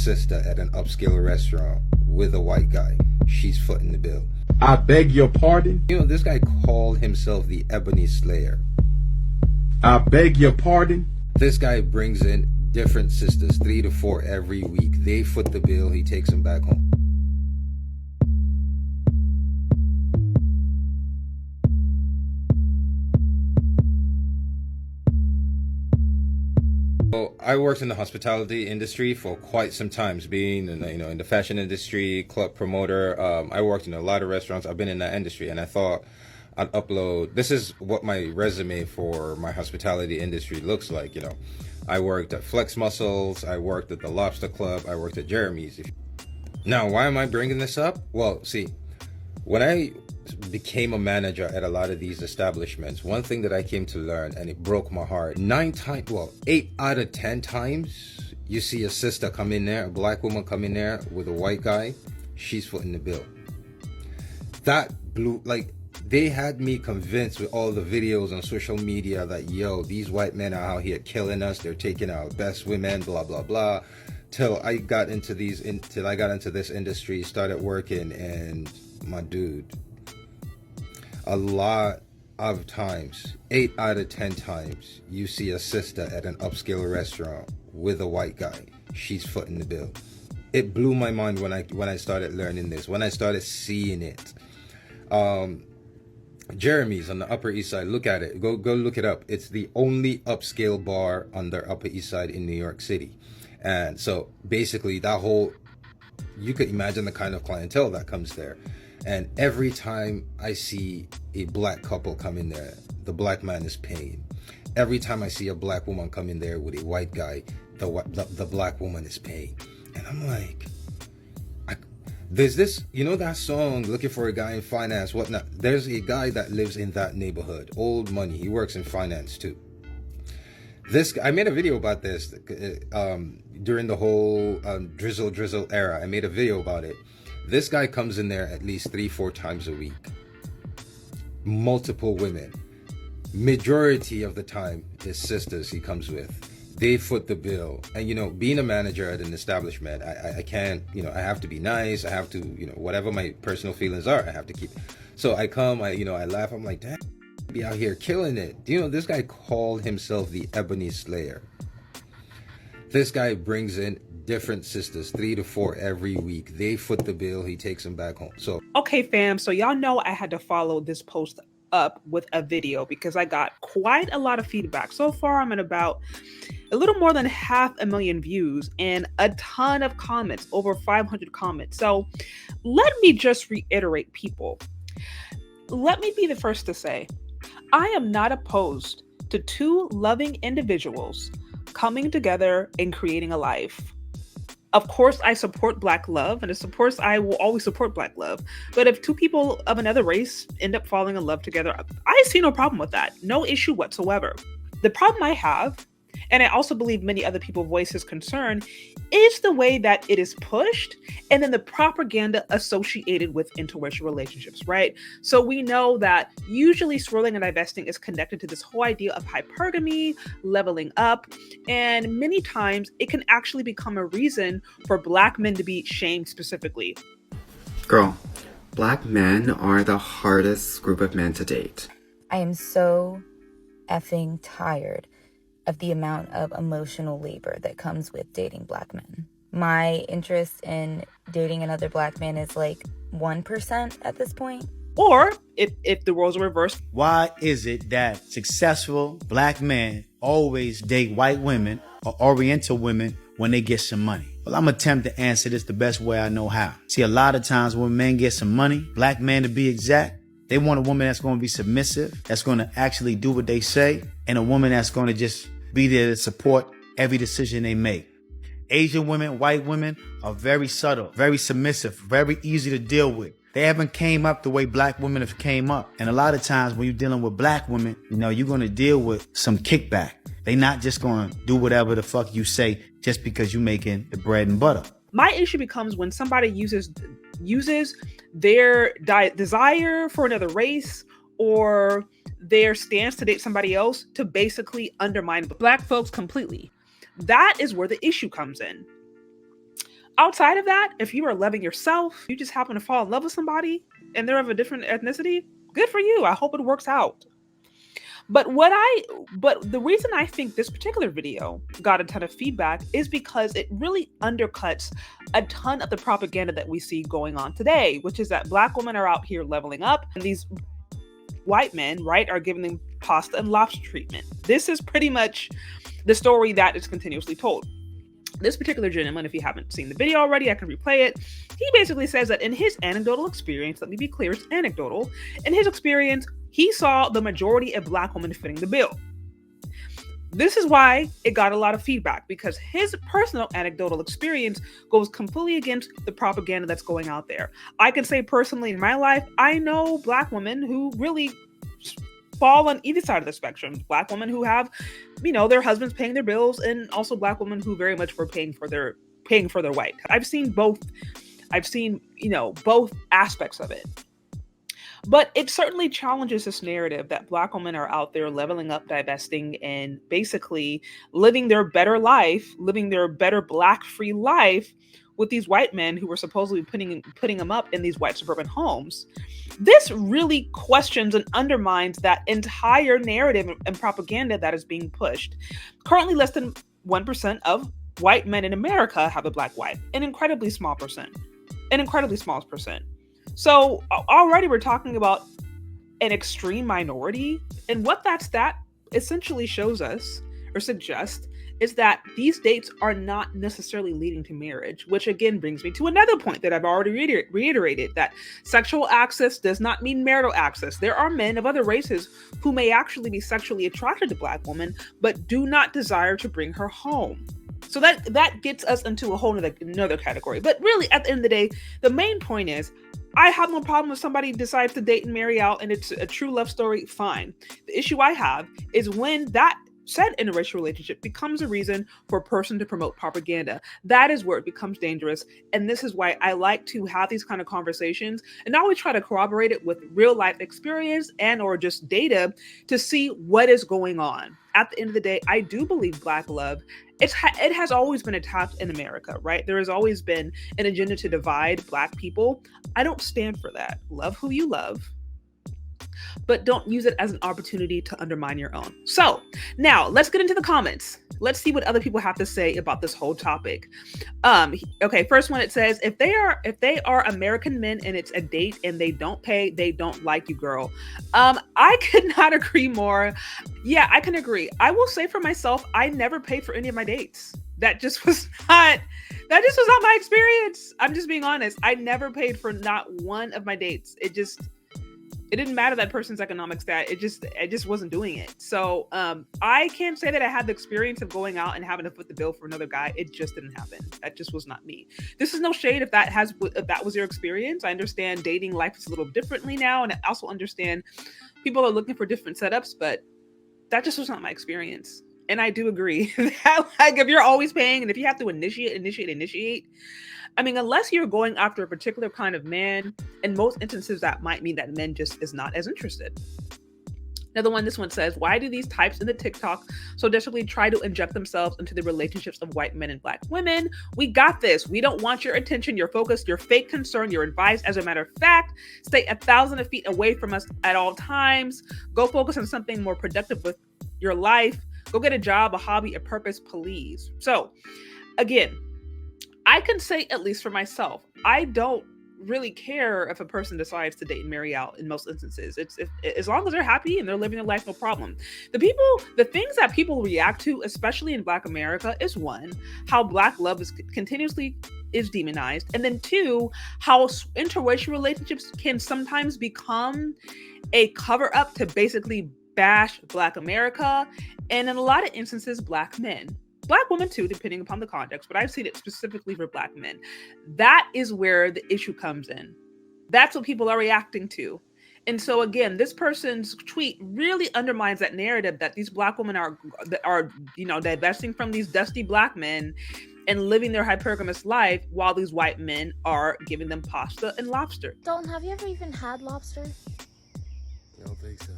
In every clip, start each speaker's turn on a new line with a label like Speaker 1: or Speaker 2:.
Speaker 1: sister at an upscale restaurant with a white guy. She's footing the bill.
Speaker 2: I beg your pardon?
Speaker 1: You know, this guy called himself the Ebony Slayer.
Speaker 2: I beg your pardon?
Speaker 1: This guy brings in different sisters, 3 to 4 every week. They foot the bill, he takes them back home. So I worked in the hospitality industry for quite some time, being in the fashion industry, club promoter. I worked in a lot of restaurants. I've been in that industry, and I thought I'd upload. This is what my resume for my hospitality industry looks like. You know, I worked at Flex Muscles. I worked at the Lobster Club. I worked at Jeremy's. Now, why am I bringing this up? Well, see, when I became a manager at a lot of these establishments, one thing that I came to learn, and it broke my heart, 8 out of 10 times you see a sister come in there, a black woman come in there with a white guy, she's footing the bill. That blew, like, they had me convinced with all the videos on social media that, yo, these white men are out here killing us, they're taking our best women, blah blah blah, till I got into this industry, started working, and my dude, a lot of times, 8 out of 10 times, you see a sister at an upscale restaurant with a white guy. She's footing the bill. It blew my mind when I started learning this, when I started seeing it. Jeremy's on the Upper East Side. Look at it. Go look it up. It's the only upscale bar on the Upper East Side in New York City. And so basically that whole, you could imagine the kind of clientele that comes there. And every time I see a black couple come in there, the black man is paying. Every time I see a black woman come in there with a white guy, the black woman is paying. And I'm like, there's this, you know that song, Looking for a Guy in Finance, whatnot? There's a guy that lives in that neighborhood, old money. He works in finance too. I made a video about this during the whole drizzle era. I made a video about it. This guy comes in there at least 3-4 times a week. Multiple women. Majority of the time, his sisters he comes with. They foot the bill. And, you know, being a manager at an establishment, I can't, you know, I have to be nice. I have to, you know, whatever my personal feelings are, I have to keep. So I come, I laugh. I'm like, damn, be out here killing it. You know, this guy called himself the Ebony Slayer. This guy brings in different sisters, 3 to 4 every week. They foot the bill, he takes them back home. So
Speaker 3: okay, fam, so y'all know I had to follow this post up with a video because I got quite a lot of feedback. So far I'm at about a little more than 500,000 views and a ton of comments, over 500 comments. So let me just reiterate, people. Let me be the first to say, I am not opposed to 2 loving individuals coming together and creating a life. Of course, I support Black love, and of course, I will always support Black love. But if 2 people of another race end up falling in love together, I see no problem with that. No issue whatsoever. The problem I have, and I also believe many other people voice his concern, is the way that it is pushed and then the propaganda associated with interracial relationships, right? So we know that usually swirling and divesting is connected to this whole idea of hypergamy, leveling up, and many times it can actually become a reason for Black men to be shamed specifically.
Speaker 4: Girl, Black men are the hardest group of men to date.
Speaker 5: I am so effing tired of the amount of emotional labor that comes with dating Black men. My interest in dating another Black man is like 1% at this point.
Speaker 3: Or if the roles are reversed.
Speaker 6: Why is it that successful Black men always date white women or Oriental women when they get some money? Well, I'm attempt to answer this the best way I know how. See, a lot of times when men get some money, Black men to be exact, they want a woman that's going to be submissive, that's going to actually do what they say, and a woman that's going to just be there to support every decision they make. Asian women, white women are very subtle, very submissive, very easy to deal with. They haven't came up the way Black women have came up. And a lot of times when you're dealing with Black women, you know, you're going to deal with some kickback. They not just going to do whatever the fuck you say just because you making the bread and butter.
Speaker 3: My issue becomes when somebody uses their desire for another race or their stance to date somebody else to basically undermine Black folks completely. That is where the issue comes in. Outside of that, if you are loving yourself, you just happen to fall in love with somebody and they're of a different ethnicity, good for you. I hope it works out. But the reason I think this particular video got a ton of feedback is because it really undercuts a ton of the propaganda that we see going on today, which is that Black women are out here leveling up and these white men, right, are giving them pasta and lobster treatment. This is pretty much the story that is continuously told. This particular gentleman, if you haven't seen the video already, I can replay it. He basically says that in his anecdotal experience, let me be clear, it's anecdotal. In his experience, he saw the majority of Black women fitting the bill. This is why it got a lot of feedback, because his personal anecdotal experience goes completely against the propaganda that's going out there. I can say personally in my life, I know Black women who really fall on either side of the spectrum. Black women who have, their husbands paying their bills, and also Black women who very much were paying for their white. I've seen both. I've seen, both aspects of it. But it certainly challenges this narrative that Black women are out there leveling up, divesting, and basically living their better life, living their better Black free life with these white men who were supposedly putting them up in these white suburban homes. This really questions and undermines that entire narrative and propaganda that is being pushed. Currently, less than 1% of white men in America have a Black wife, an incredibly small percent. So already we're talking about an extreme minority, and what that essentially shows us or suggests is that these dates are not necessarily leading to marriage, which again brings me to another point that I've already reiterated, that sexual access does not mean marital access. There are men of other races who may actually be sexually attracted to Black women, but do not desire to bring her home. So that gets us into a whole another category. But really, at the end of the day, the main point is, I have no problem if somebody decides to date and marry out and it's a true love story, fine. The issue I have is when that said interracial relationship becomes a reason for a person to promote propaganda. That is where it becomes dangerous. And this is why I like to have these kind of conversations and always try to corroborate it with real life experience and or just data to see what is going on. At the end of the day, I do believe Black love, it has always been attacked in America, right? There has always been an agenda to divide Black people. I don't stand for that. Love who you love, but don't use it as an opportunity to undermine your own. So now let's get into the comments. Let's see what other people have to say about this whole topic. Okay, first one, it says, if they are American men and it's a date and they don't pay, they don't like you, girl. I could not agree more. Yeah, I can agree. I will say for myself, I never paid for any of my dates. That just was not my experience. I'm just being honest. I never paid for not one of my dates. It didn't matter that person's economic stat. I just wasn't doing it. So I can't say that I had the experience of going out and having to foot the bill for another guy. It just didn't happen. That just was not me. This is no shade if that was your experience. I understand dating life is a little differently now, and I also understand people are looking for different setups, but that just was not my experience. And I do agree that, like, if you're always paying and if you have to initiate, I mean, unless you're going after a particular kind of man, in most instances, that might mean that men just is not as interested. Another one, this one says, why do these types in the TikTok so desperately try to inject themselves into the relationships of white men and Black women? We got this. We don't want your attention, your focus, your fake concern, your advice. As a matter of fact, stay 1,000 feet away from us at all times. Go focus on something more productive with your life. Go get a job, a hobby, a purpose, please. So again, I can say, at least for myself, I don't really care if a person decides to date and marry out in most instances. As long as they're happy and they're living their life, no problem. The things that people react to, especially in Black America, is one, how Black love is continuously demonized. And then two, how interracial relationships can sometimes become a cover up to basically bash Black America. And in a lot of instances, Black men. Black women too, depending upon the context, but I've seen it specifically for Black men. That is where the issue comes in. That's what people are reacting to. And so again, this person's tweet really undermines that narrative that these Black women are divesting from these dusty Black men and living their hypergamous life while these white men are giving them pasta and lobster.
Speaker 7: Dalton, have you ever even had lobster?
Speaker 8: I don't think so.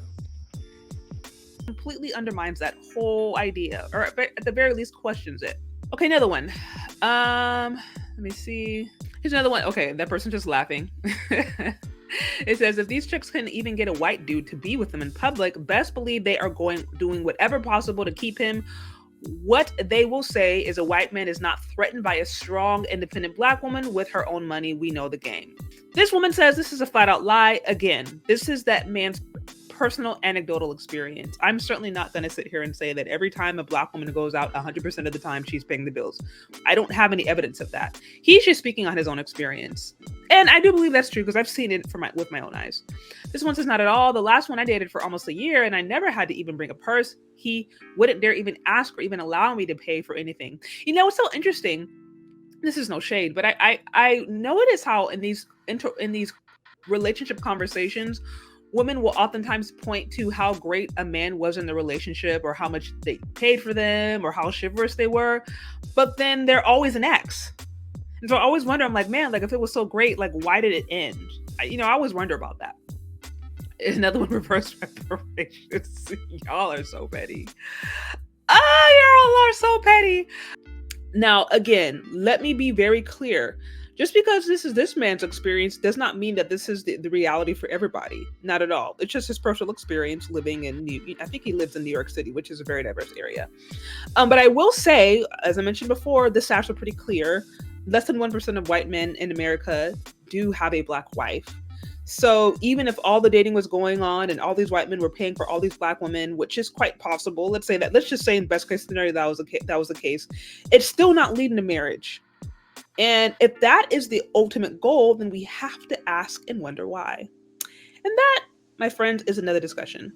Speaker 3: Completely undermines that whole idea, or at the very least questions it. Okay, another one. Let Let me see. Here's another one. Okay, that person just laughing. It says, if these chicks can even get a white dude to be with them in public, best believe they are doing whatever possible to keep him. What they will say is a white man is not threatened by a strong, independent black woman with her own money. We know the game. This woman says this is a flat out lie. Again, this is that man's personal anecdotal experience. I'm certainly not going to sit here and say that every time a black woman goes out, 100% of the time she's paying the bills. I don't have any evidence of that. He's just speaking on his own experience. And I do believe that's true because I've seen it with my own eyes. This one says not at all. The last one I dated for almost a year and I never had to even bring a purse. He wouldn't dare even ask or even allow me to pay for anything. You know, it's so interesting. This is no shade, but I notice how in these relationship conversations, women will oftentimes point to how great a man was in the relationship or how much they paid for them or how chivalrous they were, but then they're always an ex. And so I always wonder, I'm like, man, like if it was so great, like why did it end? I always wonder about that. Another one, reverse reparations. Y'all are so petty. Y'all are so petty. Now, again, let me be very clear. Just because this is this man's experience does not mean that this is the reality for everybody. Not at all. It's just his personal experience living in I think he lives in New York City, which is a very diverse area. But I will say, as I mentioned before, the stats are pretty clear. Less than 1% of white men in America do have a black wife. So even if all the dating was going on and all these white men were paying for all these black women, which is quite possible, let's just say in best case scenario that was the case, it's still not leading to marriage. And if that is the ultimate goal, then we have to ask and wonder why. And that, my friends, is another discussion.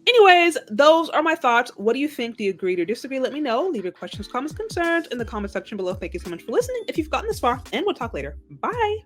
Speaker 3: Anyways, those are my thoughts. What do you think? Do you agree or disagree? Let me know. Leave your questions, comments, concerns in the comment section below. Thank you so much for listening if you've gotten this far, and we'll talk later. Bye.